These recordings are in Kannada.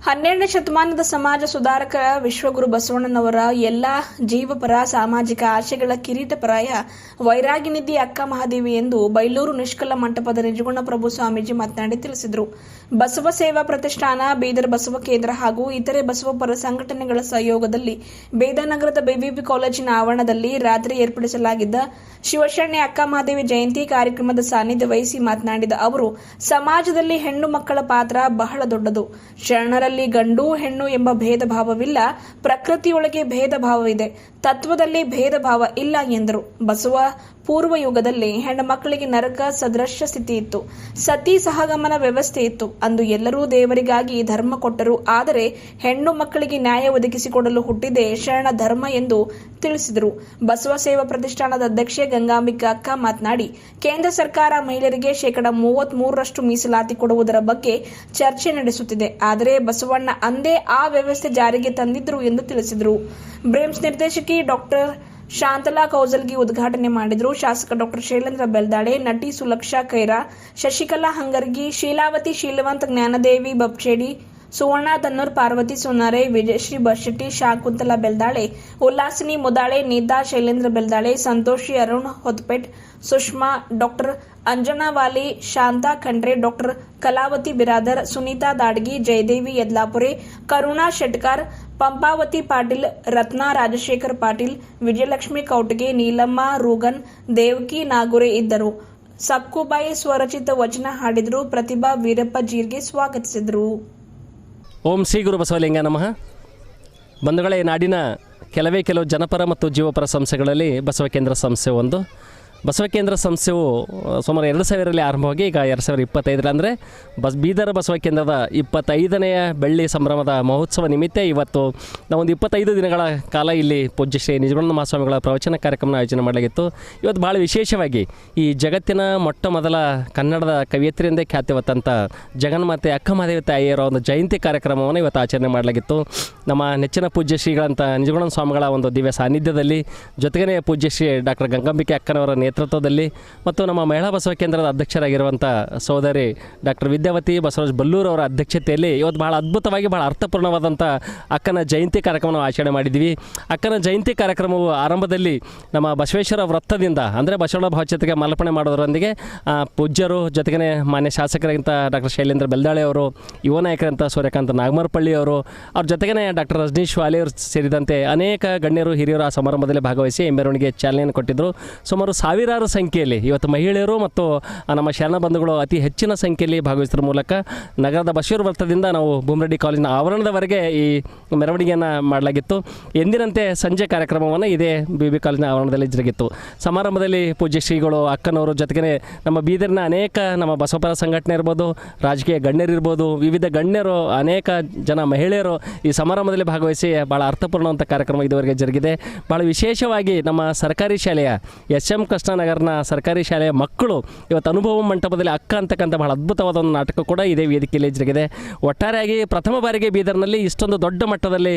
12ನೇ ಶತಮಾನದ ಸಮಾಜ ಸುಧಾರಕ ವಿಶ್ವಗುರು ಬಸವಣ್ಣನವರ ಎಲ್ಲ ಜೀವಪರ ಸಾಮಾಜಿಕ ಆಶಯಗಳ ಕಿರೀಟಪರಾಯ ವೈರಾಗಿನಿಧಿ ಅಕ್ಕ ಮಹಾದೇವಿ ಎಂದು ಬೈಲೂರು ನಿಷ್ಕಲ ಮಂಟಪದ ನಿಜಗುಣಪ್ರಭು ಸ್ವಾಮೀಜಿ ಮಾತನಾಡಿ ತಿಳಿಸಿದರು. ಬಸವ ಸೇವಾ ಪ್ರತಿಷ್ಠಾನ, ಬೀದರ್ ಬಸವ ಕೇಂದ್ರ ಹಾಗೂ ಇತರೆ ಬಸವಪರ ಸಂಘಟನೆಗಳ ಸಹಯೋಗದಲ್ಲಿ ಬೇದನಗರದ ಬಿಬಿಬಿ ಕಾಲೇಜಿನ ಆವರಣದಲ್ಲಿ ರಾತ್ರಿ ಏರ್ಪಡಿಸಲಾಗಿದ್ದ ಶಿವಶರಣ್ಯ ಅಕ್ಕ ಮಹಾದೇವಿ ಜಯಂತಿ ಕಾರ್ಯಕ್ರಮದ ಸಾನ್ನಿಧ್ಯ ವಹಿಸಿ ಮಾತನಾಡಿದ ಅವರು, ಸಮಾಜದಲ್ಲಿ ಹೆಣ್ಣು ಮಕ್ಕಳ ಪಾತ್ರ ಬಹಳ ದೊಡ್ಡದು. ಶರಣರಲ್ಲಿ ಗಂಡು ಹೆಣ್ಣು ಎಂಬ ಭೇದ ಭಾವವಿಲ್ಲ. ಪ್ರಕೃತಿಯೊಳಗೆ ಭೇದ ಭಾವವಿದೆ, ತತ್ವದಲ್ಲಿ ಭೇದ ಭಾವ ಇಲ್ಲ ಎಂದರು. ಬಸವ ಪೂರ್ವ ಯುಗದಲ್ಲಿ ಹೆಣ್ಣು ಮಕ್ಕಳಿಗೆ ನರಕ ಸದೃಶ ಸ್ಥಿತಿ ಇತ್ತು. ಸತಿ ಸಹಗಮನ ವ್ಯವಸ್ಥೆ ಇತ್ತು. ಅಂದು ಎಲ್ಲರೂ ದೇವರಿಗಾಗಿ ಧರ್ಮ ಕೊಟ್ಟರು. ಆದರೆ ಹೆಣ್ಣು ಮಕ್ಕಳಿಗೆ ನ್ಯಾಯ ಒದಗಿಸಿಕೊಡಲು ಹುಟ್ಟಿದೆ ಶರಣ ಧರ್ಮ ಎಂದು ತಿಳಿಸಿದರು. ಬಸವ ಸೇವಾ ಪ್ರತಿಷ್ಠಾನದ ಅಧ್ಯಕ್ಷೆ ಗಂಗಾಂಬಿಕಾ ಅಕ್ಕ ಮಾತನಾಡಿ, ಕೇಂದ್ರ ಸರ್ಕಾರ ಮಹಿಳೆಯರಿಗೆ 33% ಮೀಸಲಾತಿ ಕೊಡುವುದರ ಬಗ್ಗೆ ಚರ್ಚೆ ನಡೆಸುತ್ತಿದೆ. ಆದರೆ ಬಸವಣ್ಣ ಅಂದೇ ಆ ವ್ಯವಸ್ಥೆ ಜಾರಿಗೆ ತಂದಿದ್ರು ಎಂದು ತಿಳಿಸಿದರು. ಬ್ರೇಮ್ಸ್ ನಿರ್ದೇಶಕಿ ಡಾಕ್ಟರ್ ಶಾಂತಲಾ ಕೌಜಲ್ಗಿ ಉದ್ಘಾಟನೆ ಮಾಡಿದರು. ಶಾಸಕ ಡಾಕ್ಟರ್ ಶೈಲೇಂದ್ರ ಬೆಲ್ದಾಳೆ, ನಟಿ ಸುಲಕ್ಷಾ ಕೈರಾ, ಶಶಿಕಲಾ ಹಂಗರ್ಗಿ, ಶೀಲಾವತಿ ಶೀಲವಂತ, ಜ್ಞಾನದೇವಿ ಬಬ್ಚೇಡಿ, ಸುವರ್ಣ ತನ್ನೂರ್, ಪಾರ್ವತಿ ಸೋನಾರೆ, ವಿಜಯಶ್ರೀ ಬಶೆಟ್ಟಿ, ಶಾಕುಂತಲಾ ಬೆಲ್ದಾಳೆ, ಉಲ್ಲಾಸಿನಿ ಮುದಾಳೆ, ನೀತಾ ಶೈಲೇಂದ್ರ ಬೆಲ್ದಾಳೆ, ಸಂತೋಷಿ ಅರುಣ್ ಹೊತ್ಪೇಟ್, ಸುಷ್ಮಾ, ಡಾಕ್ಟರ್ ಅಂಜನಾ ವಾಲಿ, ಶಾಂತಾ ಖಂಡ್ರೆ, ಡಾಕ್ಟರ್ ಕಲಾವತಿ ಬಿರಾದರ್, ಸುನೀತಾ ದಾಡ್ಗಿ, ಜಯದೇವಿ ಯದ್ಲಾಪುರೆ, ಕರುಣಾ ಶೆಟ್ಕಾರ್, ಪಂಪಾವತಿ ಪಾಟೀಲ್, ರತ್ನಾ ರಾಜಶೇಖರ್ ಪಾಟೀಲ್, ವಿಜಯಲಕ್ಷ್ಮಿ ಕೌಟಗೆ, ನೀಲಮ್ಮ ರೂಗನ್, ದೇವಕಿ ನಾಗುರೆ ಇದ್ದರು. ಸಕ್ಕುಬಾಯಿ ಸ್ವರಚಿತ ವಚನ ಹಾಡಿದರು. ಪ್ರತಿಭಾ ವೀರಪ್ಪ ಜೀರ್ಗೆ ಸ್ವಾಗತಿಸಿದರು. ಓಂ ಶ್ರೀ ಗುರು ಬಸವಲಿಂಗ ನಮಃ. ಬಂಧುಗಳೇ, ನಾಡಿನ ಕೆಲವು ಜನಪರ ಮತ್ತು ಜೀವಪರ ಸಂಸ್ಥೆಗಳಲ್ಲಿ ಬಸವ ಕೇಂದ್ರ ಸಂಸ್ಥೆ ಒಂದು. ಬಸವ ಕೇಂದ್ರ ಸಂಸ್ಥೆಯು ಸುಮಾರು 2000ರಲ್ಲಿ ಆರಂಭವಾಗಿ ಈಗ 2025 ಅಂದರೆ ಬೀದರ್ ಬಸವ ಕೇಂದ್ರದ 25ನೆಯ ಬೆಳ್ಳಿ ಸಂಭ್ರಮದ ಮಹೋತ್ಸವ ನಿಮಿತ್ತ ಇವತ್ತು ನಾವೊಂದು 25 ದಿನಗಳ ಕಾಲ ಇಲ್ಲಿ ಪೂಜ್ಯ ಶ್ರೀ ನಿಜಗುಣ ಮಹಾಸ್ವಾಮಿಗಳ ಪ್ರವಚನ ಕಾರ್ಯಕ್ರಮ ಆಯೋಜನೆ ಮಾಡಲಾಗಿತ್ತು. ಇವತ್ತು ಭಾಳ ವಿಶೇಷವಾಗಿ ಈ ಜಗತ್ತಿನ ಮೊಟ್ಟ ಮೊದಲ ಕನ್ನಡದ ಕವಿಯತ್ರಿಯಂದೇ ಖ್ಯಾತಿವತ್ತಂಥ ಜಗನ್ಮಾತೆ ಅಕ್ಕ ಮಹಾದೇವಿ ತಾಯಿಯರ ಒಂದು ಜಯಂತಿ ಕಾರ್ಯಕ್ರಮವನ್ನು ಇವತ್ತು ಆಚರಣೆ ಮಾಡಲಾಗಿತ್ತು. ನಮ್ಮ ನೆಚ್ಚಿನ ಪೂಜ್ಯ ಶ್ರೀಗಳಂಥ ನಿಜಗುಣ ಸ್ವಾಮಿಗಳ ಒಂದು ದಿವ್ಯ ಸಾನ್ನಿಧ್ಯದಲ್ಲಿ, ಜೊತೆಗೇ ಪೂಜ್ಯ ಶ್ರೀ ಡಾಕ್ಟರ್ ಗಂಗಾಂಬಿಕೆ ಅಕ್ಕನವರ ನೇತೃತ್ವದಲ್ಲಿ ಮತ್ತು ನಮ್ಮ ಮಹಿಳಾ ಬಸವ ಕೇಂದ್ರದ ಅಧ್ಯಕ್ಷರಾಗಿರುವಂಥ ಸಹೋದರಿ ಡಾಕ್ಟರ್ ವಿದ್ಯಾವತಿ ಬಸವರಾಜ್ ಬಲ್ಲೂರ್ ಅವರ ಅಧ್ಯಕ್ಷತೆಯಲ್ಲಿ ಇವತ್ತು ಭಾಳ ಅದ್ಭುತವಾಗಿ ಭಾಳ ಅರ್ಥಪೂರ್ಣವಾದಂಥ ಅಕ್ಕನ ಜಯಂತಿ ಕಾರ್ಯಕ್ರಮವನ್ನು ಆಚರಣೆ ಮಾಡಿದ್ವಿ. ಅಕ್ಕನ ಜಯಂತಿ ಕಾರ್ಯಕ್ರಮವು ಆರಂಭದಲ್ಲಿ ನಮ್ಮ ಬಸವೇಶ್ವರ ವೃತ್ತದಿಂದ ಅಂದರೆ ಬಸವಣ್ಣ ಭಾವಚಿತ್ರಕ್ಕೆ ಮಾಲಾರ್ಪಣೆ ಮಾಡೋದರೊಂದಿಗೆ ಪೂಜ್ಯರು, ಜೊತೆಗೇ ಮಾನ್ಯ ಶಾಸಕರಂಥ ಡಾಕ್ಟರ್ ಶೈಲೇಂದ್ರ ಬೆಲ್ದಾಳೆ ಅವರು, ಯುವ ನಾಯಕರಂಥ ಸೂರ್ಯಕಾಂತ್ ನಾಗಮರಪಳ್ಳಿ ಅವರು, ಅವ್ರ ಜೊತೆಗೇ ಡಾಕ್ಟರ್ ರಜನೀಶ್ ವಾಲಿ ಅವರು ಸೇರಿದಂತೆ ಅನೇಕ ಗಣ್ಯರು ಹಿರಿಯರು ಆ ಸಮಾರಂಭದಲ್ಲಿ ಭಾಗವಹಿಸಿ ಮೆರವಣಿಗೆ ಚಾಲನೆಯನ್ನು ಕೊಟ್ಟಿದ್ದರು. ಸುಮಾರು ಸಾವಿರಾರು ಸಂಖ್ಯೆಯಲ್ಲಿ ಇವತ್ತು ಮಹಿಳೆಯರು ಮತ್ತು ನಮ್ಮ ಶರಣ ಬಂಧುಗಳು ಅತಿ ಹೆಚ್ಚಿನ ಸಂಖ್ಯೆಯಲ್ಲಿ ಭಾಗವಹಿಸುವ ಮೂಲಕ ನಗರದ ಬಸವೇಶ್ವರ ವೃತ್ತದಿಂದ ನಾವು ಭೂಮರೆಡ್ಡಿ ಕಾಲೇಜಿನ ಆವರಣದವರೆಗೆ ಈ ಮೆರವಣಿಗೆಯನ್ನು ಮಾಡಲಾಗಿತ್ತು. ಎಂದಿನಂತೆ ಸಂಜೆ ಕಾರ್ಯಕ್ರಮವನ್ನು ಇದೇ ಬಿಬಿ ಕಾಲೇಜಿನ ಆವರಣದಲ್ಲಿ ಜರುಗಿತ್ತು. ಸಮಾರಂಭದಲ್ಲಿ ಪೂಜ್ಯ ಶ್ರೀಗಳು, ಅಕ್ಕನವರು, ಜೊತೆಗೇ ನಮ್ಮ ಬೀದರ್ನ ಅನೇಕ ನಮ್ಮ ಬಸವಪರ ಸಂಘಟನೆ ಇರ್ಬೋದು, ರಾಜಕೀಯ ಗಣ್ಯರಿರ್ಬೋದು, ವಿವಿಧ ಗಣ್ಯರು, ಅನೇಕ ಜನ ಮಹಿಳೆಯರು ಈ ಸಮಾರಂಭದಲ್ಲಿ ಭಾಗವಹಿಸಿ ಭಾಳ ಅರ್ಥಪೂರ್ಣವಂಥ ಕಾರ್ಯಕ್ರಮ ಇದುವರೆಗೆ ಜರುಗಿದೆ. ಭಾಳ ವಿಶೇಷವಾಗಿ ನಮ್ಮ ಸರ್ಕಾರಿ ಶಾಲೆಯ SM ಕೃಷ್ಣನಗರನ ಸರ್ಕಾರಿ ಶಾಲೆಯ ಮಕ್ಕಳು ಇವತ್ತು ಅನುಭವ ಮಂಟಪದಲ್ಲಿ ಅಕ್ಕ ಅಂತಕ್ಕಂಥ ಬಹಳ ಅದ್ಭುತವಾದ ಒಂದು ನಾಟಕ ಕೂಡ ಇದೇ ವೇದಿಕೆಯಲ್ಲಿ ಜರುಗಿದೆ. ಒಟ್ಟಾರೆಯಾಗಿ ಪ್ರಥಮ ಬಾರಿಗೆ ಬೀದರ್ನಲ್ಲಿ ಇಷ್ಟೊಂದು ದೊಡ್ಡ ಮಟ್ಟದಲ್ಲಿ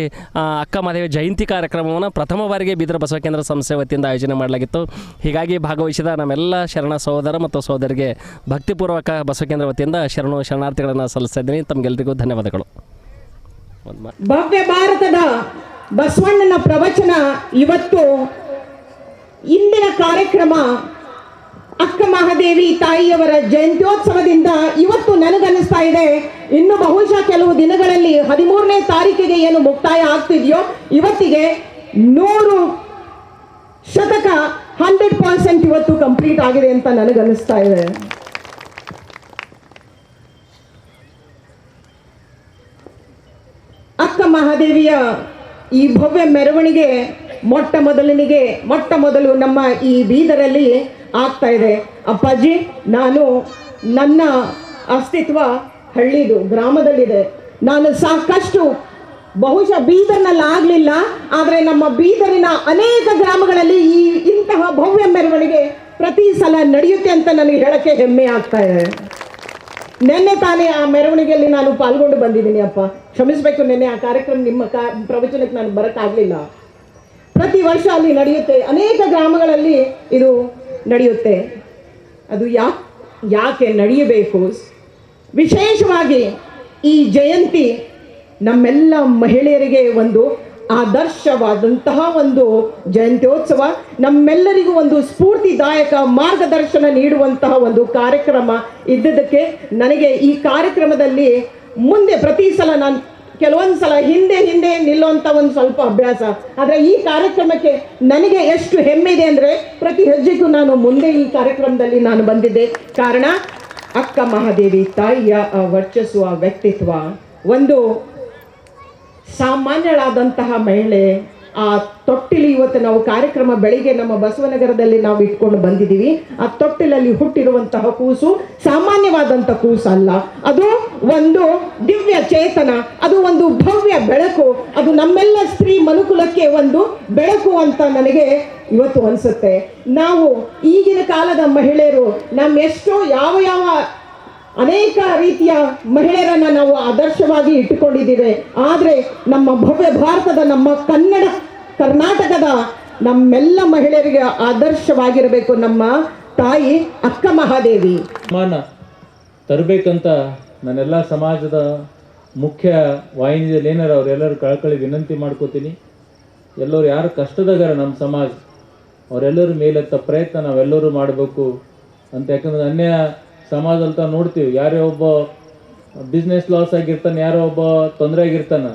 ಅಕ್ಕ ಮಹಾದೇವಿ ಜಯಂತಿ ಕಾರ್ಯಕ್ರಮವನ್ನು ಪ್ರಥಮ ಬಾರಿಗೆ ಬೀದರ್ ಬಸವ ಕೇಂದ್ರ ಸಂಸ್ಥೆ ವತಿಯಿಂದ ಆಯೋಜನೆ ಮಾಡಲಾಗಿತ್ತು. ಹೀಗಾಗಿ ಭಾಗವಹಿಸಿದ ನಮ್ಮೆಲ್ಲ ಶರಣ ಸಹೋದರ ಮತ್ತು ಸಹೋದರಿಗೆ ಭಕ್ತಿಪೂರ್ವಕ ಬಸವ ಕೇಂದ್ರ ವತಿಯಿಂದ ಶರಣಾರ್ಥಿಗಳನ್ನು ಸಲ್ಲಿಸ್ತಾ ಇದ್ದೀನಿ. ತಮಗೆಲ್ಲರಿಗೂ ಧನ್ಯವಾದಗಳು. ಭವ್ಯ ಭಾರತದ ಬಸವಣ್ಣನ ಪ್ರವಚನ ಇವತ್ತು ಇಂದಿನ ಕಾರ್ಯಕ್ರಮ ಅಕ್ಕ ಮಹಾದೇವಿ ತಾಯಿಯವರ ಜಯಂತ್ಯೋತ್ಸವದಿಂದ ಇವತ್ತು ನನಗನ್ನಿಸ್ತಾ ಇದೆ, ಇನ್ನು ಬಹುಶಃ ಕೆಲವು ದಿನಗಳಲ್ಲಿ 13ನೇ ತಾರೀಕಿಗೆ ಏನು ಮುಕ್ತಾಯ ಆಗ್ತಿದೆಯೋ ಇವತ್ತಿಗೆ 100 ಶತಕ 100% ಇವತ್ತು ಕಂಪ್ಲೀಟ್ ಆಗಿದೆ ಅಂತ ನನಗನ್ನಿಸ್ತಾ ಇದೆ. ಅಕ್ಕ ಮಹಾದೇವಿಯ ಈ ಭವ್ಯ ಮೆರವಣಿಗೆ ಮೊಟ್ಟ ಮೊದಲು ನಮ್ಮ ಈ ಬೀದರಲ್ಲಿ ಆಗ್ತಾ ಇದೆ. ಅಪ್ಪಾಜಿ, ನನ್ನ ಅಸ್ತಿತ್ವ ಹಳ್ಳಿದು, ಗ್ರಾಮದಲ್ಲಿದೆ. ನಾನು ಸಾಕಷ್ಟು ಬಹುಶಃ ಬೀದರ್ನಲ್ಲಿ ಆಗಲಿಲ್ಲ, ಆದರೆ ನಮ್ಮ ಬೀದರಿನ ಅನೇಕ ಗ್ರಾಮಗಳಲ್ಲಿ ಇಂತಹ ಭವ್ಯ ಮೆರವಣಿಗೆ ಪ್ರತಿ ಸಲ ನಡೆಯುತ್ತೆ ಅಂತ ನನಗೆ ಹೇಳಕ್ಕೆ ಹೆಮ್ಮೆ ಆಗ್ತಾ ಇದೆ. ನಿನ್ನೆ ತಾನೇ ಆ ಮೆರವಣಿಗೆಯಲ್ಲಿ ನಾನು ಪಾಲ್ಗೊಂಡು ಬಂದಿದ್ದೀನಿ ಅಪ್ಪ, ಕ್ಷಮಿಸಬೇಕು. ನಿನ್ನೆ ಆ ಕಾರ್ಯಕ್ರಮ ನಿಮ್ಮ ಪ್ರವಚನಕ್ಕೆ ನಾನು ಬರೋಕ್ಕಾಗಲಿಲ್ಲ. ಪ್ರತಿ ವರ್ಷ ಅಲ್ಲಿ ನಡೆಯುತ್ತೆ, ಅನೇಕ ಗ್ರಾಮಗಳಲ್ಲಿ ಇದು ನಡೆಯುತ್ತೆ. ಅದು ಯಾಕೆ ನಡೆಯಬೇಕು? ವಿಶೇಷವಾಗಿ ಈ ಜಯಂತಿ ನಮ್ಮೆಲ್ಲ ಮಹಿಳೆಯರಿಗೆ ಒಂದು ಆದರ್ಶವಾದಂತಹ ಒಂದು ಜಯಂತ್ಯೋತ್ಸವ, ನಮ್ಮೆಲ್ಲರಿಗೂ ಒಂದು ಸ್ಫೂರ್ತಿದಾಯಕ ಮಾರ್ಗದರ್ಶನ ನೀಡುವಂತಹ ಒಂದು ಕಾರ್ಯಕ್ರಮ ಇದ್ದದಕ್ಕೆ ನನಗೆ ಈ ಕಾರ್ಯಕ್ರಮದಲ್ಲಿ ಮುಂದೆ ಪ್ರತಿ ಸಲ ನಾನು ಕೆಲವೊಂದು ಸಲ ಹಿಂದೆ ನಿಲ್ಲುವಂಥ ಒಂದು ಸ್ವಲ್ಪ ಅಭ್ಯಾಸ, ಆದರೆ ಈ ಕಾರ್ಯಕ್ರಮಕ್ಕೆ ನನಗೆ ಎಷ್ಟು ಹೆಮ್ಮೆ ಇದೆ ಅಂದರೆ ಪ್ರತಿ ಹೆಜ್ಜೆಗೂ ನಾನು ಮುಂದೆ ಈ ಕಾರ್ಯಕ್ರಮದಲ್ಲಿ ನಾನು ಬಂದಿದ್ದೆ. ಕಾರಣ ಅಕ್ಕ ಮಹಾದೇವಿ ತಾಯಿಯ ಆ ವರ್ಚಸ್ಸು, ಆ ವ್ಯಕ್ತಿತ್ವ, ಒಂದು ಸಾಮಾನ್ಯಳಾದಂತಹ ಮಹಿಳೆ. ಆ ತೊಟ್ಟಿಲು ಇವತ್ತು ನಾವು ಕಾರ್ಯಕ್ರಮ ಬೆಳಿಗ್ಗೆ ನಮ್ಮ ಬಸವನಗರದಲ್ಲಿ ನಾವು ಇಟ್ಕೊಂಡು ಬಂದಿದ್ದೀವಿ. ಆ ತೊಟ್ಟಿಲಲ್ಲಿ ಹುಟ್ಟಿರುವಂತಹ ಕೂಸು ಸಾಮಾನ್ಯವಾದಂಥ ಕೂಸು ಅಲ್ಲ, ಅದು ಒಂದು ದಿವ್ಯ ಚೇತನ, ಅದು ಒಂದು ಭವ್ಯ ಬೆಳಕು, ಅದು ನಮ್ಮೆಲ್ಲ ಸ್ತ್ರೀ ಮನುಕುಲಕ್ಕೆ ಒಂದು ಬೆಳಕು ಅಂತ ನನಗೆ ಇವತ್ತು ಅನಿಸುತ್ತೆ. ನಾವು ಈಗಿನ ಕಾಲದ ಮಹಿಳೆಯರು ಎಷ್ಟೋ ಯಾವ ಅನೇಕ ರೀತಿಯ ಮಹಿಳೆಯರನ್ನು ನಾವು ಆದರ್ಶವಾಗಿ ಇಟ್ಟುಕೊಂಡಿದ್ದೇವೆ. ಆದರೆ ನಮ್ಮ ಭವ್ಯ ಭಾರತದ, ನಮ್ಮ ಕರ್ನಾಟಕದ ನಮ್ಮೆಲ್ಲ ಮಹಿಳೆಯರಿಗೆ ಆದರ್ಶವಾಗಿರಬೇಕು ನಮ್ಮ ತಾಯಿ ಅಕ್ಕ ಮಹಾದೇವಿ. ಸನ್ಮಾನ ತರಬೇಕಂತ ನನ್ನೆಲ್ಲ ಸಮಾಜದ ಮುಖ್ಯ ವಾಹಿನಿಯಲ್ಲಿ ಏನಾರ ಅವರೆಲ್ಲರೂ ಕಳ್ಕಳಿ ವಿನಂತಿ ಮಾಡ್ಕೋತೀನಿ. ಎಲ್ಲರೂ ಯಾರು ಕಷ್ಟದಾಗಾರ ನಮ್ಮ ಸಮಾಜ, ಅವರೆಲ್ಲರೂ ಮೇಲೆತ್ತ ಪ್ರಯತ್ನ ನಾವೆಲ್ಲರೂ ಮಾಡಬೇಕು ಅಂತ. ಯಾಕಂದ್ರೆ ಅನ್ಯ ಸಮಾಜದಲ್ಲಿ ತಾವು ನೋಡ್ತೀವಿ, ಯಾರೇ ಒಬ್ಬ ಬಿಸ್ನೆಸ್ ಲಾಸ್ ಆಗಿರ್ತಾನೆ, ಯಾರೋ ಒಬ್ಬ ತೊಂದರೆ ಆಗಿರ್ತಾನೆ,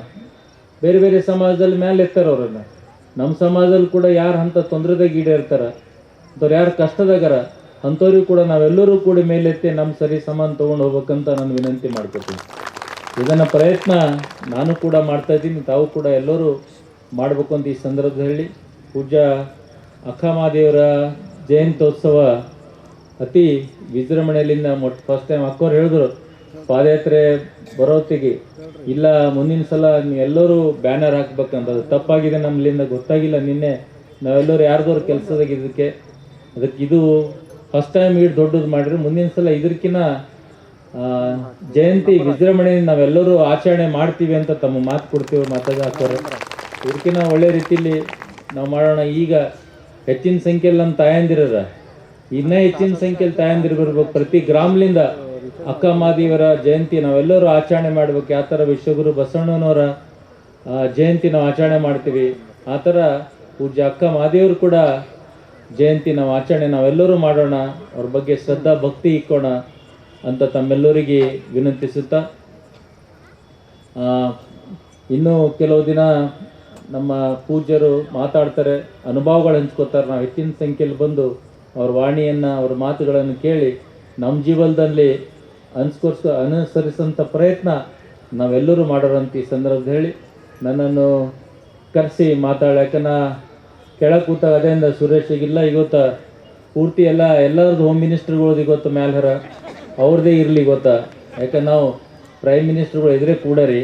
ಬೇರೆ ಬೇರೆ ಸಮಾಜದಲ್ಲಿ ಮೇಲೆ ಎತ್ತಾರೆ ಅವರನ್ನು. ನಮ್ಮ ಸಮಾಜದಲ್ಲಿ ಕೂಡ ಯಾರು ಅಂಥ ತೊಂದರೆದಾಗ ಈಡೇರ್ತಾರೆ, ಅಂಥವ್ರು ಯಾರು ಕಷ್ಟದಾಗಾರ ಅಂಥವ್ರಿಗೂ ಕೂಡ ನಾವೆಲ್ಲರೂ ಕೂಡ ಮೇಲೆತ್ತಿ ನಮ್ಮ ಸರಿ ಸಮಾನ ತೊಗೊಂಡು ಹೋಗ್ಬೇಕಂತ ನಾನು ವಿನಂತಿ ಮಾಡ್ಕೊತೀನಿ. ಇದನ್ನು ಪ್ರಯತ್ನ ನಾನು ಕೂಡ ಮಾಡ್ತಾಯಿದ್ದೀನಿ, ತಾವು ಕೂಡ ಎಲ್ಲರೂ ಮಾಡಬೇಕು ಅಂತ ಈ ಸಂದರ್ಭದಲ್ಲಿ ಪೂಜ್ಯ ಅಕ್ಕ ಮಹಾದೇವರ ಜಯಂತ್ಯೋತ್ಸವ ಅತಿ ವಿಜೃಂಭಣೆಯಿಂದ ಫಸ್ಟ್ ಟೈಮ್ ಅಕ್ಕವ್ರು ಹೇಳಿದ್ರು ಪಾದಯಾತ್ರೆ ಬರೋತ್ತಿಗೆ, ಇಲ್ಲ ಮುಂದಿನ ಸಲ ಎಲ್ಲರೂ ಬ್ಯಾನರ್ ಹಾಕ್ಬೇಕಂತ. ಅದು ತಪ್ಪಾಗಿದೆ, ನಮ್ಮಲ್ಲಿಂದ ಗೊತ್ತಾಗಿಲ್ಲ. ನಿನ್ನೆ ನಾವೆಲ್ಲರೂ ಯಾರ್ದವ್ರು ಕೆಲಸದಾಗ ಇದಕ್ಕೆ ಇದು ಫಸ್ಟ್ ಟೈಮ್ ಇಟ್ಟು ದೊಡ್ಡದು ಮಾಡಿರಿ. ಮುಂದಿನ ಸಲ ಇದಕ್ಕಿಂತ ಜಯಂತಿ ವಿಜೃಂಭಣೆಯಿಂದ ನಾವೆಲ್ಲರೂ ಆಚರಣೆ ಮಾಡ್ತೀವಿ ಅಂತ ತಮ್ಮ ಮಾತು ಕೊಡ್ತೀವಿ. ಮಾತಾಡ ಹಾಕೋರು ಇದಕ್ಕಿಂತ ಒಳ್ಳೆ ರೀತಿಯಲ್ಲಿ ನಾವು ಮಾಡೋಣ. ಈಗ ಹೆಚ್ಚಿನ ಸಂಖ್ಯೆಯಲ್ಲಿ ನಮ್ಮ ತಾಯಂದಿರ, ಇನ್ನೂ ಹೆಚ್ಚಿನ ಸಂಖ್ಯೆಯಲ್ಲಿ ತಾಯಂದಿರು ಬರ್ಬೇಕು. ಪ್ರತಿ ಗ್ರಾಮದಿಂದ ಅಕ್ಕ ಮಹಾದೇವರ ಜಯಂತಿ ನಾವೆಲ್ಲರೂ ಆಚರಣೆ ಮಾಡ್ಬೇಕು. ಯಾವ ಥರ ವಿಶ್ವಗುರು ಬಸವಣ್ಣನವರ ಜಯಂತಿ ನಾವು ಆಚರಣೆ ಮಾಡ್ತೀವಿ, ಆ ಥರ ಪೂಜ್ಯ ಅಕ್ಕ ಮಹಾದೇವರು ಕೂಡ ಜಯಂತಿ ನಾವು ಆಚರಣೆ ನಾವೆಲ್ಲರೂ ಮಾಡೋಣ. ಅವ್ರ ಬಗ್ಗೆ ಶ್ರದ್ಧಾ ಭಕ್ತಿ ಇಕ್ಕೋಣ ಅಂತ ತಮ್ಮೆಲ್ಲರಿಗೆ ವಿನಂತಿಸುತ್ತಾ, ಇನ್ನೂ ಕೆಲವು ದಿನ ನಮ್ಮ ಪೂಜ್ಯರು ಮಾತಾಡ್ತಾರೆ, ಅನುಭವಗಳು ಹಂಚ್ಕೋತಾರೆ. ನಾವು ಹೆಚ್ಚಿನ ಸಂಖ್ಯೆಯಲ್ಲಿ ಬಂದು ಅವ್ರ ವಾಣಿಯನ್ನು, ಅವ್ರ ಮಾತುಗಳನ್ನು ಕೇಳಿ ನಮ್ಮ ಜೀವನದಲ್ಲಿ ಅನುಸರಿಸೋಂಥ ಪ್ರಯತ್ನ ನಾವೆಲ್ಲರೂ ಮಾಡೋರಂತ ಈ ಸಂದರ್ಭದಲ್ಲಿ ಹೇಳಿ ನನ್ನನ್ನು ಕರೆಸಿ ಮಾತಾಡಿ. ಯಾಕಂದ್ರೆ ಕೆಳಗೆ ಕೂತಾಗ ಅದೇಂದ ಸುರೇಶಿಗಿಲ್ಲ, ಇವತ್ತು ಪೂರ್ತಿ ಎಲ್ಲರದ್ದು ಹೋಮ್ ಮಿನಿಸ್ಟ್ರುಗಳದ್ದು ಇವತ್ತು ಮ್ಯಾಲ್ಹರ ಅವ್ರದ್ದೇ ಇರಲಿ ಗೊತ್ತಾ. ಯಾಕಂದ್ರೆ ನಾವು ಪ್ರೈಮ್ ಮಿನಿಸ್ಟ್ರುಗಳು ಎದುರೇ ಕೂಡರಿ,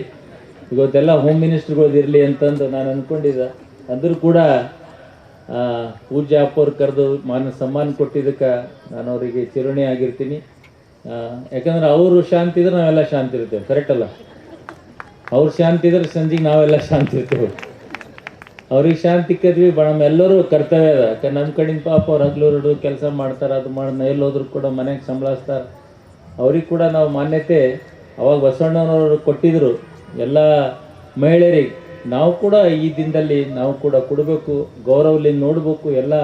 ಇವತ್ತೆಲ್ಲ ಹೋಮ್ ಮಿನಿಸ್ಟ್ರುಗಳದ್ದು ಇರಲಿ ಅಂತಂದು ನಾನು ಅಂದ್ಕೊಂಡಿದ್ದೆ. ಅಂದರೂ ಕೂಡ ಪೂಜ್ಯ ಅಪ್ಪವ್ರು ಕರೆದು ಸನ್ಮಾನ ಕೊಟ್ಟಿದ್ದಕ್ಕೆ ನಾನು ಅವರಿಗೆ ಚಿರುಣಿ ಆಗಿರ್ತೀನಿ. ಯಾಕಂದ್ರೆ ಅವರು ಶಾಂತಿ ಇದ್ರೆ ನಾವೆಲ್ಲ ಶಾಂತಿ ಇರ್ತೇವೆ, ಕರೆಕ್ಟ್ ಅಲ್ಲ? ಅವ್ರು ಶಾಂತಿ ಇದ್ರೆ ಸಂಜೆಗೆ ನಾವೆಲ್ಲ ಶಾಂತಿ ಇರ್ತೇವೆ. ಅವ್ರಿಗೆ ಶಾಂತಿ ಕದ್ವಿ ನಮ್ಮೆಲ್ಲರೂ ಕರ್ತವ್ಯ ಅದ. ಯಾಕಂದ್ರೆ ನಮ್ಮ ಕಡೆಯಿಂದ ಪಾಪ ಅವ್ರು ಹಗ್ಲೂರು ಕೆಲಸ ಮಾಡ್ತಾರೆ, ಅದು ಮಾಡಿ ಎಲ್ಲೋದ್ರು ಕೂಡ ಮನೆಗೆ ಸಂಬಳಿಸ್ತಾರೆ. ಅವ್ರಿಗೆ ಕೂಡ ನಾವು ಮಾನ್ಯತೆ ಅವಾಗ ಬಸವಣ್ಣನವರು ಕೊಟ್ಟಿದ್ರು ಎಲ್ಲ ಮಹಿಳೆಯರಿಗೆ. ನಾವು ಕೂಡ ಈ ದಿನದಲ್ಲಿ ನಾವು ಕೂಡ ಕೊಡಬೇಕು, ಗೌರವಲಿಂದ ನೋಡಬೇಕು ಎಲ್ಲ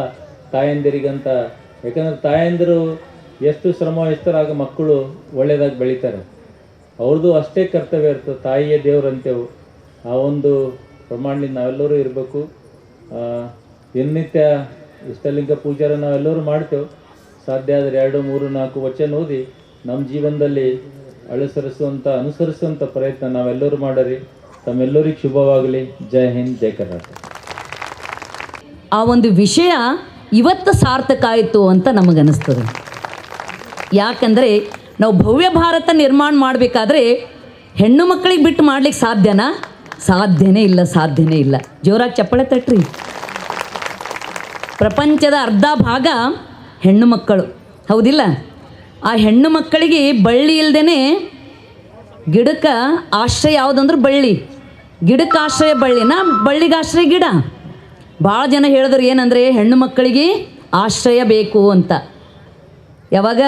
ತಾಯಂದಿರಿಗಂತ. ಯಾಕಂದ್ರೆ ತಾಯಂದಿರು ಎಷ್ಟು ಶ್ರಮ ವಹಿಸ್ತಾರೆ, ಆಗ ಮಕ್ಕಳು ಒಳ್ಳೆಯದಾಗಿ ಬೆಳೀತಾರೆ. ಅವ್ರದ್ದು ಅಷ್ಟೇ ಕರ್ತವ್ಯ ಇರ್ತದೆ, ತಾಯಿಯೇ ದೇವ್ರಂತೇವು. ಆ ಒಂದು ಪ್ರಮಾಣದಿಂದ ನಾವೆಲ್ಲರೂ ಇರಬೇಕು. ದಿನನಿತ್ಯ ಇಷ್ಟಲಿಂಗ ಪೂಜಾರ ನಾವೆಲ್ಲರೂ ಮಾಡ್ತೇವೆ. ಸಾಧ್ಯ ಆದರೆ 2, 3, 4 ವಚನ ಓದಿ ನಮ್ಮ ಜೀವನದಲ್ಲಿ ಅನುಸರಿಸುವಂಥ ಪ್ರಯತ್ನ ನಾವೆಲ್ಲರೂ ಮಾಡರಿ. ತಮ್ಮೆಲ್ಲರಿಗೆ ಶುಭವಾಗಲಿ. ಜೈ ಹಿಂದ್, ಜೈ ಕರ್ನಾಟಕ. ಆ ಒಂದು ವಿಷಯ ಇವತ್ತು ಸಾರ್ಥಕ ಆಯಿತು ಅಂತ ನಮಗನ್ನಿಸ್ತದೆ. ಯಾಕಂದರೆ ನಾವು ಭವ್ಯ ಭಾರತ ನಿರ್ಮಾಣ ಮಾಡಬೇಕಾದ್ರೆ ಹೆಣ್ಣು ಮಕ್ಕಳಿಗೆ ಬಿಟ್ಟು ಮಾಡ್ಲಿಕ್ಕೆ ಸಾಧ್ಯನಾ? ಸಾಧ್ಯನೇ ಇಲ್ಲ. ಜೋರಾಗಿ ಚಪ್ಪಳೆ ತಟ್ರಿ. ಪ್ರಪಂಚದ ಅರ್ಧ ಭಾಗ ಹೆಣ್ಣು ಮಕ್ಕಳು, ಹೌದಿಲ್ಲ? ಆ ಹೆಣ್ಣು ಮಕ್ಕಳಿಗೆ ಬಳ್ಳಿ ಇಲ್ಲದೇ ಗಿಡಕ್ಕೆ ಆಶ್ರಯ ಯಾವುದಂದ್ರೆ ಬಳ್ಳಿ. ಗಿಡಕ್ಕೆ ಆಶ್ರಯ ಬಳ್ಳಿನ, ಬಳ್ಳಿಗೆ ಆಶ್ರಯ ಗಿಡ. ಭಾಳ ಜನ ಹೇಳಿದ್ರು ಏನಂದರೆ ಹೆಣ್ಣು ಮಕ್ಕಳಿಗೆ ಆಶ್ರಯ ಬೇಕು ಅಂತ. ಯಾವಾಗ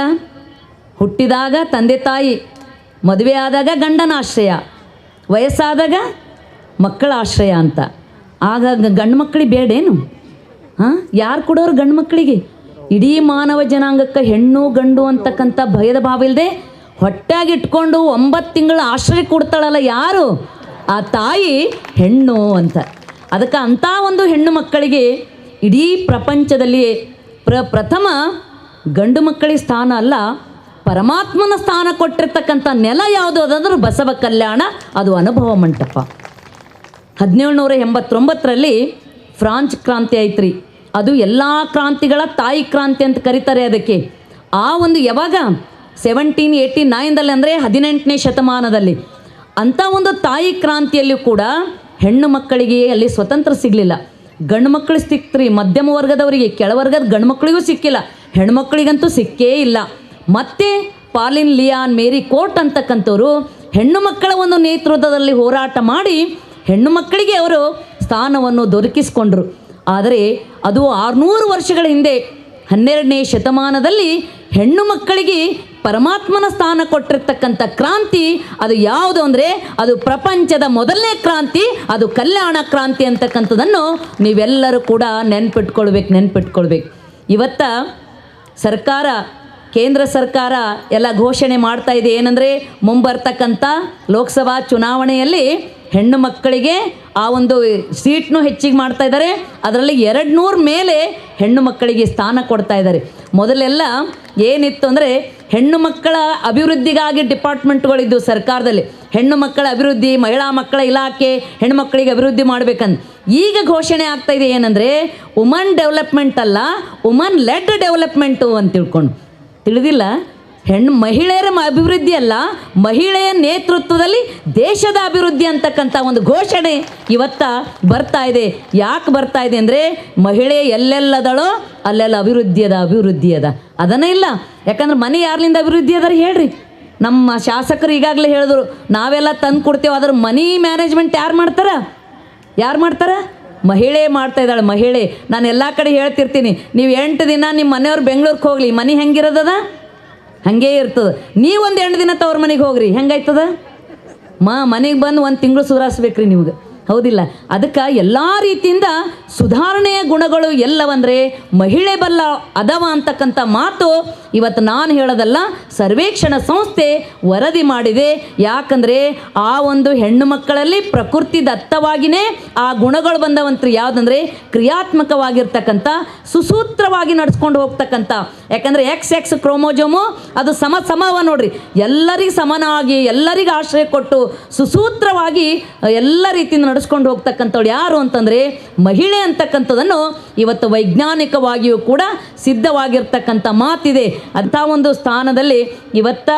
ಹುಟ್ಟಿದಾಗ ತಂದೆ ತಾಯಿ, ಮದುವೆ ಆದಾಗ ಗಂಡನ ಆಶ್ರಯ, ವಯಸ್ಸಾದಾಗ ಮಕ್ಕಳ ಆಶ್ರಯ ಅಂತ. ಆಗ ಗಂಡು ಮಕ್ಕಳಿಗೆ ಬೇಡೇನು? ಹಾಂ, ಯಾರು ಕೊಡೋರು ಗಂಡು ಮಕ್ಕಳಿಗೆ? ಇಡೀ ಮಾನವ ಜನಾಂಗಕ್ಕೆ ಹೆಣ್ಣು ಗಂಡು ಅಂತಕ್ಕಂಥ ಭಯದ ಭಾವ ಇಲ್ಲದೆ ಹೊಟ್ಟಾಗಿಟ್ಕೊಂಡು 9 ತಿಂಗಳ ಆಶ್ರಯ ಕೊಡ್ತಾಳಲ್ಲ ಯಾರು? ಆ ತಾಯಿ ಹೆಣ್ಣು ಅಂತ. ಅದಕ್ಕೆ ಅಂಥ ಒಂದು ಹೆಣ್ಣು ಮಕ್ಕಳಿಗೆ ಇಡೀ ಪ್ರಪಂಚದಲ್ಲಿ ಪ್ರಥಮ ಗಂಡು ಮಕ್ಕಳಿಗೆ ಸ್ಥಾನ ಅಲ್ಲ, ಪರಮಾತ್ಮನ ಸ್ಥಾನ ಕೊಟ್ಟಿರ್ತಕ್ಕಂಥ ನೆಲ ಯಾವುದು ಅದಂದ್ರೆ ಬಸವ ಕಲ್ಯಾಣ, ಅದು ಅನುಭವ ಮಂಟಪ. 1789ರಲ್ಲಿ ಫ್ರಾನ್ಸ್ ಕ್ರಾಂತಿ ಐತ್ರಿ. ಅದು ಎಲ್ಲ ಕ್ರಾಂತಿಗಳ ತಾಯಿ ಕ್ರಾಂತಿ ಅಂತ ಕರೀತಾರೆ ಅದಕ್ಕೆ. ಆ ಒಂದು ಯಾವಾಗ 1789ದಲ್ಲಿ ಅಂದರೆ 18ನೇ ಶತಮಾನದಲ್ಲಿ ಅಂಥ ಒಂದು ತಾಯಿ ಕ್ರಾಂತಿಯಲ್ಲೂ ಕೂಡ ಹೆಣ್ಣು ಮಕ್ಕಳಿಗೆ ಅಲ್ಲಿ ಸ್ವತಂತ್ರ ಸಿಗಲಿಲ್ಲ. ಗಂಡು ಮಕ್ಕಳು ಸಿಕ್ತ್ರಿ, ಮಧ್ಯಮ ವರ್ಗದವರಿಗೆ, ಕೆಳವರ್ಗದ ಗಂಡು ಮಕ್ಕಳಿಗೂ ಸಿಕ್ಕಿಲ್ಲ, ಹೆಣ್ಮಕ್ಳಿಗಂತೂ ಸಿಕ್ಕೇ ಇಲ್ಲ. ಮತ್ತು ಪಾಲಿನ್ ಲಿಯಾನ್, ಮೇರಿ ಕೋಟ್ ಅಂತಕ್ಕಂಥವ್ರು ಹೆಣ್ಣು ಮಕ್ಕಳ ಒಂದು ನೇತೃತ್ವದಲ್ಲಿ ಹೋರಾಟ ಮಾಡಿ ಹೆಣ್ಣು ಮಕ್ಕಳಿಗೆ ಅವರು ಸ್ಥಾನವನ್ನು ದೊರಕಿಸಿಕೊಂಡ್ರು. ಆದರೆ ಅದು 600 ವರ್ಷಗಳ ಹಿಂದೆ 12ನೇ ಶತಮಾನದಲ್ಲಿ ಹೆಣ್ಣು ಮಕ್ಕಳಿಗೆ ಪರಮಾತ್ಮನ ಸ್ಥಾನ ಕೊಟ್ಟಿರ್ತಕ್ಕಂಥ ಕ್ರಾಂತಿ ಅದು ಯಾವುದು ಅಂದರೆ ಅದು ಪ್ರಪಂಚದ ಮೊದಲನೇ ಕ್ರಾಂತಿ, ಅದು ಕಲ್ಯಾಣ ಕ್ರಾಂತಿ ಅಂತಕ್ಕಂಥದ್ದನ್ನು ನೀವೆಲ್ಲರೂ ಕೂಡ ನೆನ್ಪಿಟ್ಕೊಳ್ಬೇಕು. ಇವತ್ತ ಸರ್ಕಾರ, ಕೇಂದ್ರ ಸರ್ಕಾರ ಎಲ್ಲ ಘೋಷಣೆ ಮಾಡ್ತಾ ಇದೆ ಏನಂದರೆ ಮುಂಬರ್ತಕ್ಕಂಥ ಲೋಕಸಭಾ ಚುನಾವಣೆಯಲ್ಲಿ ಹೆಣ್ಣು ಮಕ್ಕಳಿಗೆ ಆ ಒಂದು ಸೀಟ್ನು ಹೆಚ್ಚಿಗೆ ಮಾಡ್ತಾ ಇದ್ದಾರೆ. ಅದರಲ್ಲಿ 200 ಮೇಲೆ ಹೆಣ್ಣು ಮಕ್ಕಳಿಗೆ ಸ್ಥಾನ ಕೊಡ್ತಾ ಇದ್ದಾರೆ. ಮೊದಲೆಲ್ಲ ಏನಿತ್ತು ಅಂದರೆ ಹೆಣ್ಣು ಮಕ್ಕಳ ಅಭಿವೃದ್ಧಿಗಾಗಿ ಡಿಪಾರ್ಟ್ಮೆಂಟ್ಗಳಿದ್ದು ಸರ್ಕಾರದಲ್ಲಿ, ಹೆಣ್ಣು ಮಕ್ಕಳ ಅಭಿವೃದ್ಧಿ, ಮಹಿಳಾ ಮಕ್ಕಳ ಇಲಾಖೆ, ಹೆಣ್ಣು ಮಕ್ಕಳಿಗೆ ಅಭಿವೃದ್ಧಿ ಮಾಡಬೇಕಂತ. ಈಗ ಘೋಷಣೆ ಆಗ್ತಾ ಇದೆ ಏನಂದರೆ ವುಮನ್ ಡೆವಲಪ್ಮೆಂಟ್ ಅಲ್ಲ, ವುಮನ್ ಲೆಡ್ ಡೆವಲಪ್ಮೆಂಟು ಅಂತ ತಿಳ್ಕೊಂಡು. ತಿಳಿದಿಲ್ಲ? ಮಹಿಳೆಯರ ಅಭಿವೃದ್ಧಿ ಅಲ್ಲ, ಮಹಿಳೆಯ ನೇತೃತ್ವದಲ್ಲಿ ದೇಶದ ಅಭಿವೃದ್ಧಿ ಅಂತಕ್ಕಂಥ ಒಂದು ಘೋಷಣೆ ಇವತ್ತ ಬರ್ತಾ ಇದೆ. ಯಾಕೆ ಬರ್ತಾ ಇದೆ ಅಂದರೆ ಮಹಿಳೆ ಎಲ್ಲೆಲ್ಲದಳೋ ಅಲ್ಲೆಲ್ಲ ಅಭಿವೃದ್ಧಿ ಅದ ಅದನ್ನೇ ಇಲ್ಲ. ಯಾಕಂದ್ರೆ ಮನೆ ಯಾರ್ಲಿಂದ ಅಭಿವೃದ್ಧಿ ಅದಾರ ಹೇಳ್ರಿ? ನಮ್ಮ ಶಾಸಕರು ಈಗಾಗಲೇ ಹೇಳಿದ್ರು, ನಾವೆಲ್ಲ ತಂದು ಕೊಡ್ತೇವೆ, ಅದ್ರ ಮನಿ ಮ್ಯಾನೇಜ್ಮೆಂಟ್ ಯಾರು ಮಾಡ್ತಾರ? ಮಹಿಳೆ ಮಾಡ್ತಾ ಇದ್ದಾಳೆ. ಮಹಿಳೆ, ನಾನು ಎಲ್ಲ ಕಡೆ ಹೇಳ್ತಿರ್ತೀನಿ, ನೀವು 8 ದಿನ ನಿಮ್ಮ ಮನೆಯವ್ರು ಬೆಂಗಳೂರಿಗೆ ಹೋಗಲಿ, ಮನೆ ಹೆಂಗಿರೋದದ ಹಾಗೇ ಇರ್ತದೆ. ನೀವೊಂದು 8 ದಿನ ತವ್ರ ಮನೆಗೆ ಹೋಗ್ರಿ, ಹೆಂಗಾಯ್ತದ? ಮನೆಗೆ ಬಂದು 1 ತಿಂಗಳು ಸುಧಾರಿಸ್ಬೇಕ್ರಿ ನಿಮ್ಗೆ, ಹೌದಿಲ್ಲ? ಅದಕ್ಕೆ ಎಲ್ಲ ರೀತಿಯಿಂದ ಸುಧಾರಣೆಯ ಗುಣಗಳು ಎಲ್ಲವಂದರೆ ಮಹಿಳೆ ಬಲ್ಲ ಅದವ ಅಂತಕ್ಕಂಥ ಮಾತು ಇವತ್ತು ನಾನು ಹೇಳೋದಲ್ಲ, ಸರ್ವೇಕ್ಷಣ ಸಂಸ್ಥೆ ವರದಿ ಮಾಡಿದೆ. ಯಾಕಂದರೆ ಆ ಒಂದು ಹೆಣ್ಣು ಮಕ್ಕಳಲ್ಲಿ ಪ್ರಕೃತಿ ದತ್ತವಾಗಿಯೇ ಆ ಗುಣಗಳು ಬಂದವಂತ್ರಿ. ಯಾವುದಂದರೆ ಕ್ರಿಯಾತ್ಮಕವಾಗಿರ್ತಕ್ಕಂಥ, ಸುಸೂತ್ರವಾಗಿ ನಡೆಸ್ಕೊಂಡು ಹೋಗ್ತಕ್ಕಂಥ. ಯಾಕಂದರೆ XX ಕ್ರೋಮೋಜೋಮು ಅದು ಸಮವ ನೋಡ್ರಿ, ಎಲ್ಲರಿಗೂ ಸಮನಾಗಿ ಎಲ್ಲರಿಗೂ ಆಶ್ರಯ ಕೊಟ್ಟು ಸುಸೂತ್ರವಾಗಿ ಎಲ್ಲ ರೀತಿಯಿಂದ ನಡೆಸ್ಕೊಂಡು ಹೋಗ್ತಕ್ಕಂಥವ್ಳು ಯಾರು ಅಂತಂದರೆ ಮಹಿಳೆ ಅಂತಕ್ಕಂಥದ್ದನ್ನು ಇವತ್ತು ವೈಜ್ಞಾನಿಕವಾಗಿಯೂ ಕೂಡ ಸಿದ್ಧವಾಗಿರ್ತಕ್ಕಂಥ ಮಾತಿದೆ. ಅಂಥ ಒಂದು ಸ್ಥಾನದಲ್ಲಿ ಇವತ್ತ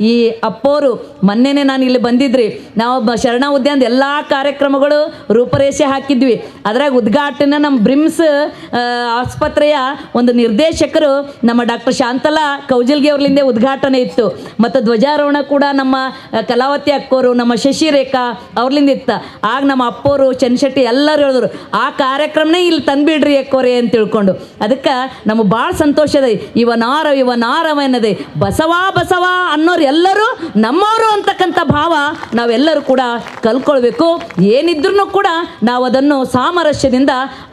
ಈ ಅಪ್ಪೋರು ಮೊನ್ನೆನೇ ನಾನು ಇಲ್ಲಿ ಬಂದಿದ್ರಿ, ನಾವು ಶರಣ ಉದ್ಯಾನದ ಎಲ್ಲ ಕಾರ್ಯಕ್ರಮಗಳು ರೂಪರೇಷೆ ಹಾಕಿದ್ವಿ. ಅದರಾಗ ಉದ್ಘಾಟನೆ ನಮ್ಮ ಬ್ರಿಮ್ಸ್ ಆಸ್ಪತ್ರೆಯ ಒಂದು ನಿರ್ದೇಶಕರು ನಮ್ಮ ಡಾಕ್ಟರ್ ಶಾಂತಲಾ ಕೌಜಲ್ಗಿ ಅವ್ರಲಿಂದ ಉದ್ಘಾಟನೆ ಇತ್ತು. ಮತ್ತು ಧ್ವಜಾರೋಹಣ ಕೂಡ ನಮ್ಮ ಕಲಾವತಿ ಅಕ್ಕೋರು, ನಮ್ಮ ಶಶಿರೇಖಾ ಅವ್ರಲಿಂದ ಇತ್ತು. ಆಗ ನಮ್ಮ ಅಪ್ಪೋರು, ಚನ್ನಶೆಟ್ಟಿ ಎಲ್ಲರೂ ಹೇಳಿದ್ರು, ಆ ಕಾರ್ಯಕ್ರಮನೇ ಇಲ್ಲಿ ತಂದುಬಿಡ್ರಿ ಅಕ್ಕೋರೆ ಅಂತ ತಿಳ್ಕೊಂಡು. ಅದಕ್ಕೆ ನಮಗೆ ಭಾಳ ಸಂತೋಷ ಇದೆ. ಇವನಾರವ ಎನ್ನದೆ ಬಸವ ಅನ್ನೋರು ಎಲ್ಲರೂ ನಮ್ಮವರು ಅಂತಕ್ಕಂಥ ಭಾವ ನಾವೆಲ್ಲರೂ ಕೂಡ ಕಲ್ಕೊಳ್ಬೇಕು. ಏನಿದ್ರೂ ಕೂಡ ನಾವು ಅದನ್ನು ಸಾಮರಸ್ಯದಿಂದ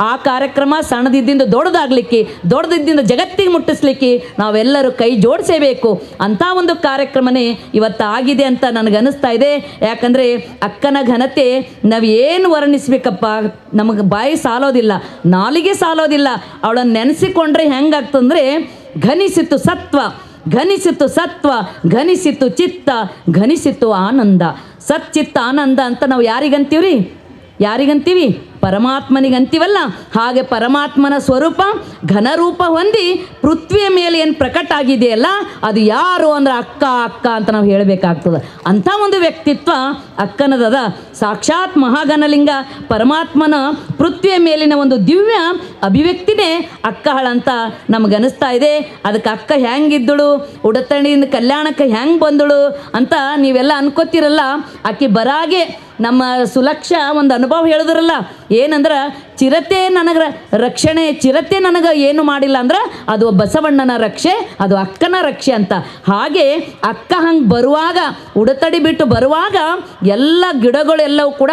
ಆ ಕಾರ್ಯಕ್ರಮ ಸಣ್ಣದಿದ್ದಿಂದ ದೊಡ್ಡದಿದ್ದಿಂದ ಜಗತ್ತಿಗೆ ಮುಟ್ಟಿಸ್ಲಿಕ್ಕೆ ನಾವೆಲ್ಲರೂ ಕೈ ಜೋಡಿಸಬೇಕು. ಅಂಥ ಒಂದು ಕಾರ್ಯಕ್ರಮನೇ ಇವತ್ತು ಆಗಿದೆ ಅಂತ ನನಗನ್ನಿಸ್ತಾ ಇದೆ. ಯಾಕಂದರೆ ಅಕ್ಕನ ಘನತೆ ನಾವು ಏನು ವರ್ಣಿಸ್ಬೇಕಪ್ಪ, ನಮಗೆ ಬಾಯಿ ಸಾಲೋದಿಲ್ಲ, ನಾಲಿಗೆ ಸಾಲೋದಿಲ್ಲ. ಅವಳನ್ನು ನೆನೆಸಿಕೊಂಡ್ರೆ ಹೆಂಗಾಗ್ತಂದರೆ ಘನಿಸಿತು ಸತ್ವ, ಘನಿಸಿತು ಚಿತ್ತ, ಘನಿಸಿತು ಆನಂದ. ಸಚ್ಚಿತ್ತ ಆನಂದ ಅಂತ ನಾವು ಯಾರಿಗಂತೀವಿ? ಪರಮಾತ್ಮನಿಗಂತೀವಲ್ಲ. ಹಾಗೆ ಪರಮಾತ್ಮನ ಸ್ವರೂಪ ಘನರೂಪ ಹೊಂದಿ ಪೃಥ್ವಿಯ ಮೇಲೆ ಏನು ಪ್ರಕಟ ಆಗಿದೆಯಲ್ಲ, ಅದು ಯಾರು ಅಂದ್ರೆ ಅಕ್ಕ ಅಂತ ನಾವು ಹೇಳಬೇಕಾಗ್ತದೆ. ಅಂಥ ಒಂದು ವ್ಯಕ್ತಿತ್ವ ಅಕ್ಕನದದ. ಸಾಕ್ಷಾತ್ ಮಹಾಗಣಲಿಂಗ ಪರಮಾತ್ಮನ ಪೃಥ್ವಿಯ ಮೇಲಿನ ಒಂದು ದಿವ್ಯ ಅಭಿವ್ಯಕ್ತಿನೇ ಅಕ್ಕಹಳಂತ ನಮಗನಿಸ್ತಾ ಇದೆ. ಅದಕ್ಕೆ ಅಕ್ಕ ಹೆಂಗಿದ್ದಳು, ಉಡತಣಿಯಿಂದ ಕಲ್ಯಾಣಕ್ಕೆ ಹೆಂಗೆ ಬಂದಳು ಅಂತ ನೀವೆಲ್ಲ ಅನ್ಕೋತಿರಲ್ಲ. ಆಕೆ ಬರಾಗೆ ನಮ್ಮ ಸುಲಕ್ಷ ಒಂದು ಅನುಭವ ಹೇಳಿದ್ರಲ್ಲ, ಏನಂದ್ರೆ ಚಿರತೆ ನನಗೆ ರಕ್ಷಣೆ, ಚಿರತೆ ನನಗೆ ಏನು ಮಾಡಿಲ್ಲ ಅಂದ್ರೆ ಅದು ಬಸವಣ್ಣನ ರಕ್ಷೆ, ಅದು ಅಕ್ಕನ ರಕ್ಷೆ ಅಂತ. ಹಾಗೆ ಅಕ್ಕ ಹಂಗೆ ಬರುವಾಗ, ಉಡತಡಿ ಬಿಟ್ಟು ಬರುವಾಗ ಎಲ್ಲ ಗಿಡಗಳೆಲ್ಲವೂ ಕೂಡ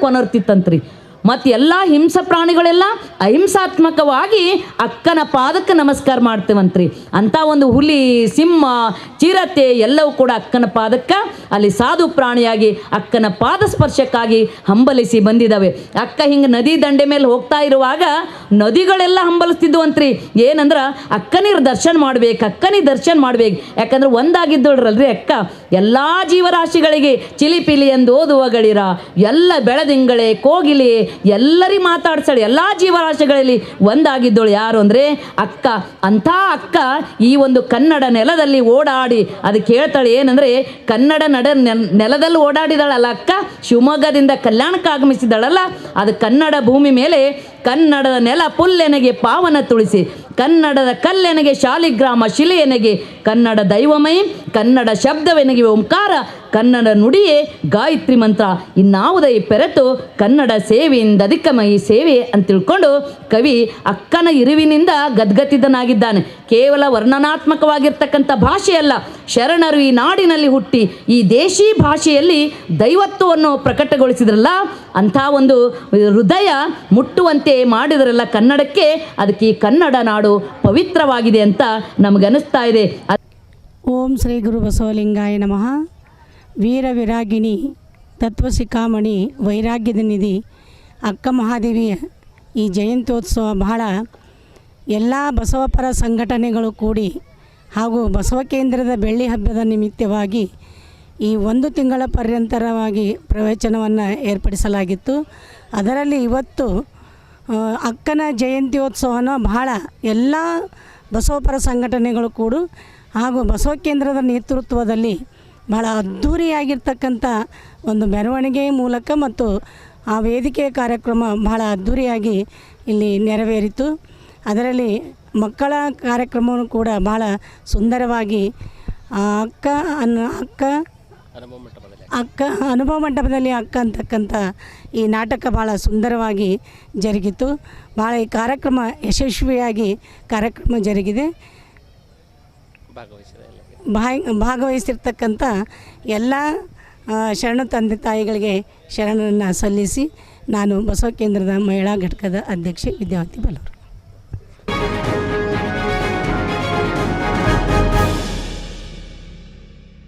ಕೊನರ್ತಿತ್ತಂತ್ರಿ. ಮತ್ತು ಎಲ್ಲ ಹಿಂಸ ಪ್ರಾಣಿಗಳೆಲ್ಲ ಅಹಿಂಸಾತ್ಮಕವಾಗಿ ಅಕ್ಕನ ಪಾದಕ್ಕೆ ನಮಸ್ಕಾರ ಮಾಡ್ತೇವಂತ್ರಿ. ಅಂಥ ಒಂದು ಹುಲಿ, ಸಿಂಹ, ಚಿರತೆ ಎಲ್ಲವೂ ಕೂಡ ಅಕ್ಕನ ಪಾದಕ್ಕೆ ಅಲ್ಲಿ ಸಾಧು ಪ್ರಾಣಿಯಾಗಿ ಅಕ್ಕನ ಪಾದ ಸ್ಪರ್ಶಕ್ಕಾಗಿ ಹಂಬಲಿಸಿ ಬಂದಿದ್ದಾವೆ. ಅಕ್ಕ ಹಿಂಗೆ ನದಿ ದಂಡೆ ಮೇಲೆ ಹೋಗ್ತಾ ಇರುವಾಗ ನದಿಗಳೆಲ್ಲ ಹಂಬಲಿಸ್ತಿದ್ವಂತ್ರಿ. ಏನಂದ್ರೆ ಅಕ್ಕನಿಗೆ ದರ್ಶನ ಮಾಡ್ಬೇಕು, ಅಕ್ಕನಿಗೆ ದರ್ಶನ ಮಾಡ್ಬೇಕು. ಯಾಕಂದ್ರೆ ಒಂದಾಗಿದ್ದಳ್ರಲ್ರಿ ಅಕ್ಕ. ಎಲ್ಲ ಜೀವರಾಶಿಗಳಿಗೆ ಚಿಲಿಪಿಲಿ ಎಂದು ಓದುವಗಳಿರ, ಎಲ್ಲ ಬೆಳದಿಂಗಳೇ, ಕೋಗಿಲೆ ಎಲ್ಲರಿ ಮಾತಾಡ್ಸಾಳೆ. ಎಲ್ಲ ಜೀವರಾಶಿಗಳಲ್ಲಿ ಒಂದಾಗಿದ್ದಳು ಯಾರು ಅಂದರೆ ಅಕ್ಕ. ಅಂಥ ಅಕ್ಕ ಈ ಒಂದು ಕನ್ನಡ ನೆಲದಲ್ಲಿ ಓಡಾಡಿ ಅದಕ್ಕೆ ಹೇಳ್ತಾಳೆ ಏನಂದರೆ, ಕನ್ನಡ ನೆಲದಲ್ಲಿ ಓಡಾಡಿದಾಳಲ್ಲ ಅಕ್ಕ, ಶಿವಮೊಗ್ಗದಿಂದ ಕಲ್ಯಾಣಕ್ಕೆ ಆಗಮಿಸಿದಾಳಲ್ಲ, ಅದು ಕನ್ನಡ ಭೂಮಿ ಮೇಲೆ ಕನ್ನಡದ ನೆಲ ಪುಲ್ಲೆನೆಗೆ ಪಾವನ ತುಳಿಸಿ, ಕನ್ನಡದ ಕಲ್ಲೆನೆಗೆ ಶಾಲಿಗ್ರಾಮ ಶಿಲೆಯನೆಗೆ, ಕನ್ನಡ ದೈವಮೈ ಕನ್ನಡ ಶಬ್ದವೆನಗೆ ಓಂಕಾರ, ಕನ್ನಡ ನುಡಿಯೇ ಗಾಯತ್ರಿ ಮಂತ್ರ, ಇನ್ನಾವುದೇ ಪೆರೆತು ಕನ್ನಡ ಸೇವೆಯಿಂದ ಅಧಿಕಮೈ ಸೇವೆ ಅಂತ ತಿಳ್ಕೊಂಡು ಕವಿ ಅಕ್ಕನ ಇರುವಿನಿಂದ ಗದ್ಗತಿತನಾಗಿದ್ದಾನೆ. ಕೇವಲ ವರ್ಣನಾತ್ಮಕವಾಗಿರ್ತಕ್ಕಂಥ ಭಾಷೆಯಲ್ಲ, ಶರಣರು ಈ ನಾಡಿನಲ್ಲಿ ಹುಟ್ಟಿ ಈ ದೇಶಿ ಭಾಷೆಯಲ್ಲಿ ದೈವತ್ವವನ್ನು ಪ್ರಕಟಗೊಳಿಸಿದ್ರಲ್ಲ, ಅಂಥ ಒಂದು ಹೃದಯ ಮುಟ್ಟುವಂತೆ ಮಾಡಿದ್ರಲ್ಲ ಕನ್ನಡಕ್ಕೆ, ಅದಕ್ಕೆ ಈ ಕನ್ನಡ ನಾಡು ಪವಿತ್ರವಾಗಿದೆ ಅಂತ ನಮಗನಿಸ್ತಾ ಇದೆ. ಓಂ ಶ್ರೀ ಗುರು ಬಸವಲಿಂಗಾಯ ನಮಃ. ವೀರ ವಿರಾಗಿಣಿ ತತ್ವಶಿಖಾಮಣಿ ವೈರಾಗ್ಯದ ನಿಧಿ ಅಕ್ಕ ಮಹಾದೇವಿಯ ಈ ಜಯಂತ್ಯೋತ್ಸವ ಬಹಳ ಎಲ್ಲ ಬಸವಪರ ಸಂಘಟನೆಗಳು ಕೂಡಿ ಹಾಗೂ ಬಸವ ಕೇಂದ್ರದ ಬೆಳ್ಳಿ ಹಬ್ಬದ ನಿಮಿತ್ತವಾಗಿ ಈ 1 ತಿಂಗಳ ಪರ್ಯಂತರವಾಗಿ ಪ್ರವಚನವನ್ನು ಏರ್ಪಡಿಸಲಾಗಿತ್ತು. ಅದರಲ್ಲಿ ಇವತ್ತು ಅಕ್ಕನ ಜಯಂತ್ಯೋತ್ಸವನ ಬಹಳ ಎಲ್ಲ ಬಸವಪರ ಸಂಘಟನೆಗಳು ಕೂಡು ಹಾಗೂ ಬಸವ ಕೇಂದ್ರದ ನೇತೃತ್ವದಲ್ಲಿ ಭಾಳ ಅದ್ಧೂರಿಯಾಗಿರ್ತಕ್ಕಂಥ ಒಂದು ಮೆರವಣಿಗೆ ಮೂಲಕ ಮತ್ತು ಆ ವೇದಿಕೆಯ ಕಾರ್ಯಕ್ರಮ ಭಾಳ ಅದ್ಧೂರಿಯಾಗಿ ಇಲ್ಲಿ ನೆರವೇರಿತು. ಅದರಲ್ಲಿ ಮಕ್ಕಳ ಕಾರ್ಯಕ್ರಮವೂ ಕೂಡ ಭಾಳ ಸುಂದರವಾಗಿ ಅಕ್ಕ ಅನುಭವ ಮಂಟಪದಲ್ಲಿ ಅಕ್ಕ ಅಂತಕ್ಕಂಥ ಈ ನಾಟಕ ಭಾಳ ಸುಂದರವಾಗಿ ಜರುಗಿತು. ಭಾಳ ಈ ಕಾರ್ಯಕ್ರಮ ಯಶಸ್ವಿಯಾಗಿ ಕಾರ್ಯಕ್ರಮ ಜರುಗಿದೆ. ಭಾಗವಹಿಸಿರ್ತಕ್ಕಂಥ ಎಲ್ಲ ಶರಣ ತಂದೆ ತಾಯಿಗಳಿಗೆ ಶರಣನ್ನು ಸಲ್ಲಿಸಿ ನಾನು ಬಸವ ಕೇಂದ್ರದ ಮಹಿಳಾ ಘಟಕದ ಅಧ್ಯಕ್ಷೆ ವಿದ್ಯಾವತಿ ಬಲ್ಲೂರು.